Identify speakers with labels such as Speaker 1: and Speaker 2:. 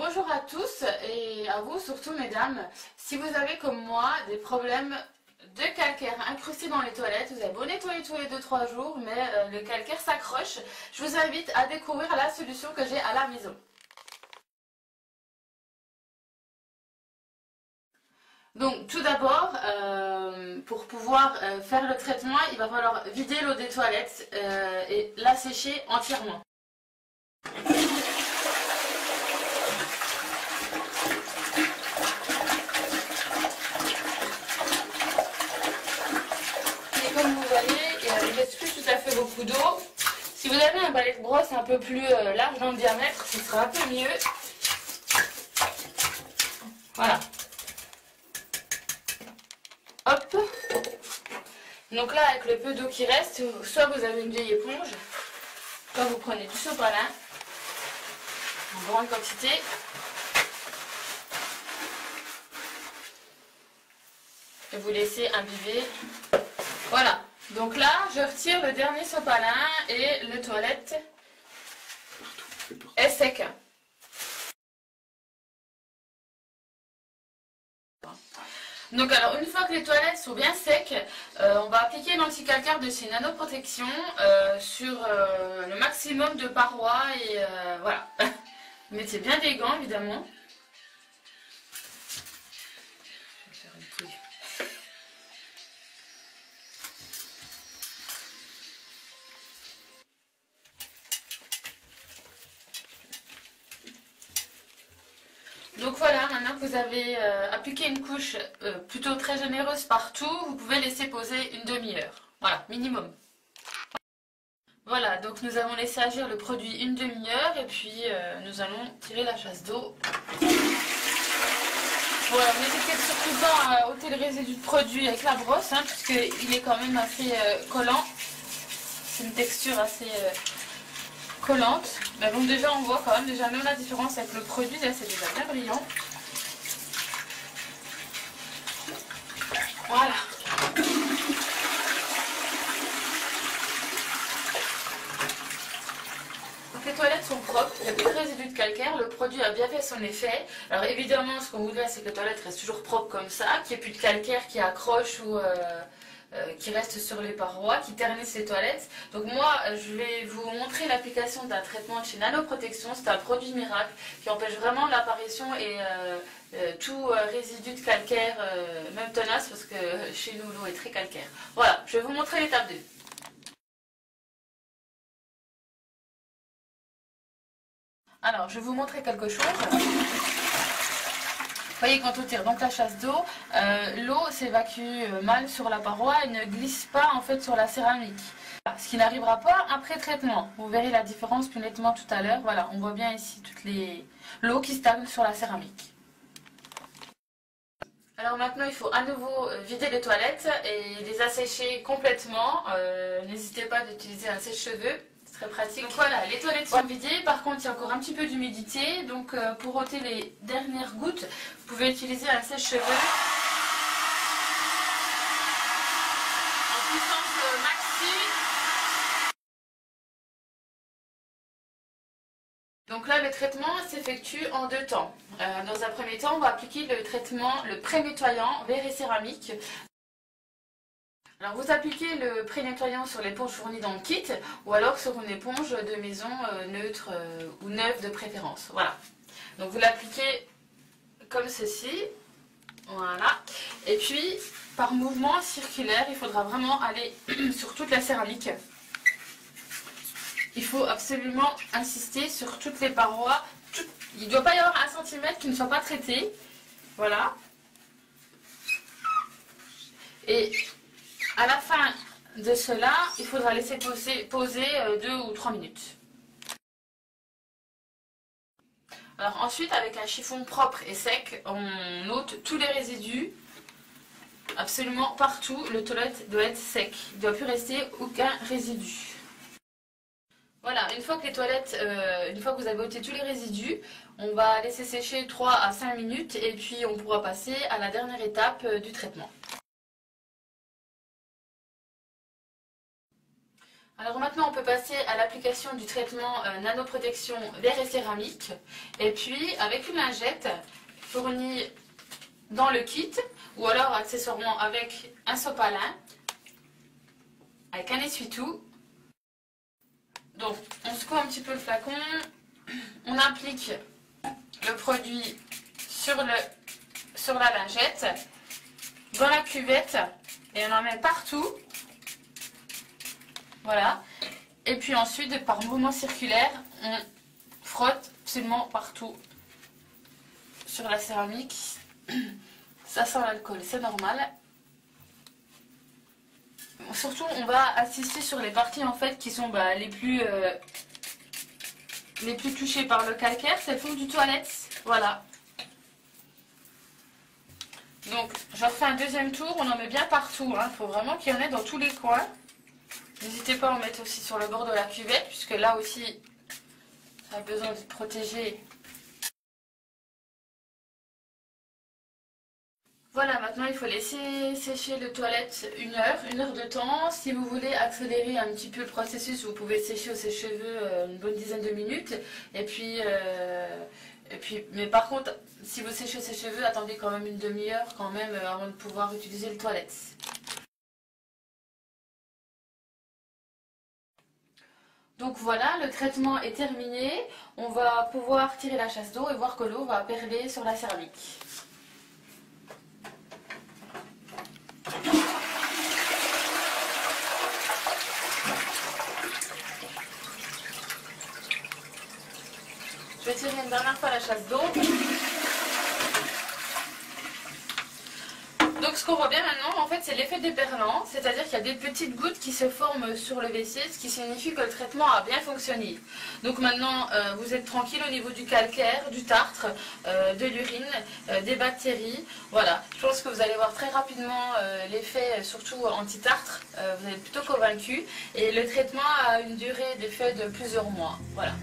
Speaker 1: Bonjour à tous et à vous surtout mesdames. Si vous avez comme moi des problèmes de calcaire incrusté dans les toilettes, vous avez beau nettoyer tous les 2-3 jours mais le calcaire s'accroche, je vous invite à découvrir la solution que j'ai à la maison. Donc tout d'abord, pour pouvoir faire le traitement, il va falloir vider l'eau des toilettes et la sécher entièrement. Et comme vous voyez, il ne reste plus tout à fait beaucoup d'eau. Si vous avez un balai de brosse un peu plus large dans le diamètre, ce sera un peu mieux. Voilà. Hop. Donc là, avec le peu d'eau qui reste, soit vous avez une vieille éponge, soit vous prenez du sopalin en grande quantité. Et vous laissez imbiber. Voilà. Donc là, je retire le dernier sopalin et le toilette est sec. Donc alors une fois que les toilettes sont bien secs, on va appliquer l'anticalcaire de chez Nanoprotection sur le maximum de parois et voilà. Mettez bien des gants évidemment. Je vais faire une touille. Donc voilà, maintenant que vous avez appliqué une couche plutôt très généreuse partout, vous pouvez laisser poser une demi-heure. Voilà, minimum. Voilà, donc nous avons laissé agir le produit une demi-heure et puis nous allons tirer la chasse d'eau. Voilà, n'hésitez surtout pas à ôter le résidu de produit avec la brosse, hein, puisqu'il est quand même assez collant. C'est une texture assez collante. Mais bon, déjà on voit quand même déjà même la différence avec le produit, là c'est déjà bien brillant. Voilà. Donc les toilettes sont propres, il y a plus de résidus de calcaire, le produit a bien fait son effet. Alors évidemment ce qu'on voudrait c'est que les toilettes restent toujours propres comme ça, qu'il n'y ait plus de calcaire qui accroche ou qui reste sur les parois, qui ternissent les toilettes. Donc moi je vais vous montrer l'application d'un traitement de chez Nanoprotection, c'est un produit miracle qui empêche vraiment l'apparition et tout résidu de calcaire, même tenace parce que chez nous l'eau est très calcaire. Voilà, je vais vous montrer l'étape 2. Alors, je vais vous montrer quelque chose. Vous voyez, quand on tire donc la chasse d'eau, l'eau s'évacue mal sur la paroi et ne glisse pas en fait sur la céramique. Ce qui n'arrivera pas après traitement. Vous verrez la différence plus nettement tout à l'heure. Voilà, on voit bien ici l'eau qui stagne sur la céramique. Alors maintenant, il faut à nouveau vider les toilettes et les assécher complètement. N'hésitez pas d'utiliser un sèche-cheveux. Très pratique. Donc voilà, les toilettes sont vidées, par contre il y a encore un petit peu d'humidité, donc pour ôter les dernières gouttes, vous pouvez utiliser un sèche-cheveux en puissance maxi. Donc là le traitement s'effectue en deux temps. Dans un premier temps, on va appliquer le traitement, le pré-nettoyant verre et céramique. Alors vous appliquez le pré-nettoyant sur l'éponge fournie dans le kit ou alors sur une éponge de maison neutre ou neuve de préférence. Voilà. Donc vous l'appliquez comme ceci. Voilà. Et puis par mouvement circulaire, il faudra vraiment aller sur toute la céramique. Il faut absolument insister sur toutes les parois. Il ne doit pas y avoir 1 cm qui ne soit pas traité. Voilà. Et à la fin de cela, il faudra laisser poser 2 ou 3 minutes. Alors ensuite, avec un chiffon propre et sec, on ôte tous les résidus, absolument partout. Le toilette doit être sec, il ne doit plus rester aucun résidu. Voilà, une fois que vous avez ôté tous les résidus, on va laisser sécher 3 à 5 minutes et puis on pourra passer à la dernière étape du traitement. Alors maintenant on peut passer à l'application du traitement nanoprotection verre et céramique. Et puis avec une lingette fournie dans le kit ou alors accessoirement avec un sopalin, avec un essuie-tout. Donc on secoue un petit peu le flacon, on applique le produit sur la lingette, dans la cuvette et on en met partout. Voilà. Et puis ensuite par mouvement circulaire, on frotte absolument partout sur la céramique. Ça sent l'alcool, c'est normal. Surtout, on va assister sur les parties en fait qui sont les plus touchées par le calcaire, c'est le fond du toilette. Voilà. Donc, j'en fais un deuxième tour, on en met bien partout. Il faut vraiment qu'il y en ait dans tous les coins. N'hésitez pas à en mettre aussi sur le bord de la cuvette, puisque là aussi, ça a besoin d'être protégé. Voilà, maintenant il faut laisser sécher le toilette une heure de temps. Si vous voulez accélérer un petit peu le processus, vous pouvez sécher au sèche-cheveux une bonne dizaine de minutes. Et puis, mais par contre, si vous séchez au sèche-cheveux, attendez quand même une demi-heure quand même avant de pouvoir utiliser le toilette. Donc voilà, le traitement est terminé. On va pouvoir tirer la chasse d'eau et voir que l'eau va perler sur la céramique. Je vais tirer une dernière fois la chasse d'eau. Donc ce qu'on voit bien maintenant, en fait, c'est l'effet déperlant, c'est-à-dire qu'il y a des petites gouttes qui se forment sur le WC, ce qui signifie que le traitement a bien fonctionné. Donc maintenant, vous êtes tranquille au niveau du calcaire, du tartre, de l'urine, des bactéries. Voilà, je pense que vous allez voir très rapidement l'effet, surtout anti-tartre, vous êtes plutôt convaincu. Et le traitement a une durée d'effet de plusieurs mois. Voilà.